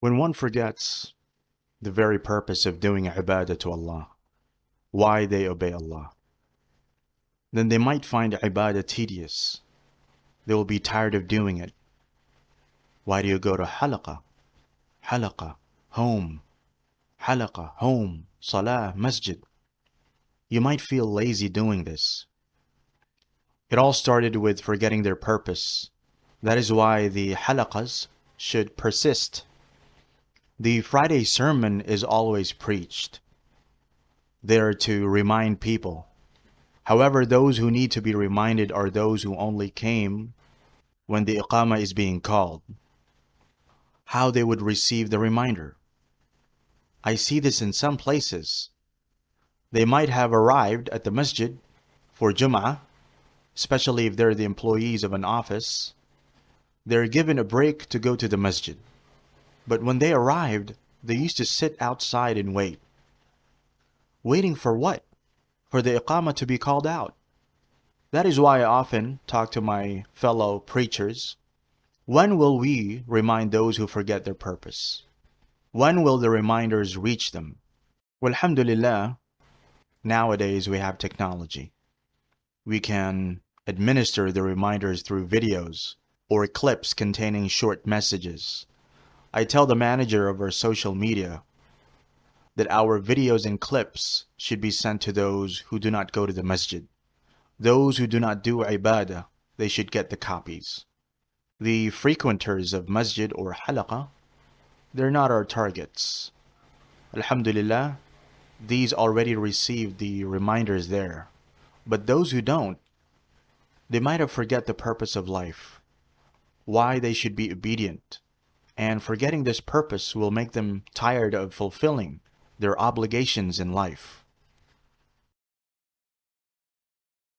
When one forgets the very purpose of doing ibadah to Allah, why they obey Allah, then they might find ibadah tedious. They will be tired of doing it. Why do you go to halaqah? Halaqah, home. Halaqah, home. Salah, masjid. You might feel lazy doing this. It all started with forgetting their purpose. That is why the halaqahs should persist. The Friday sermon is always preached, there to remind people. However, those who need to be reminded are those who only came when the iqamah is being called. How they would receive the reminder. I see this in some places. They might have arrived at the masjid for Jum'ah, especially if they're the employees of an office. They're given a break to go to the masjid. But when they arrived, they used to sit outside and wait. Waiting for what? For the iqamah to be called out. That is why I often talk to my fellow preachers. When will we remind those who forget their purpose? When will the reminders reach them? Well, alhamdulillah, nowadays we have technology. We can administer the reminders through videos or clips containing short messages. I tell the manager of our social media that our videos and clips should be sent to those who do not go to the masjid. Those who do not do ibadah, they should get the copies. The frequenters of masjid or halaqah, they're not our targets. Alhamdulillah, these already received the reminders there. But those who don't, they might have forget the purpose of life, why they should be obedient. And forgetting this purpose will make them tired of fulfilling their obligations in life.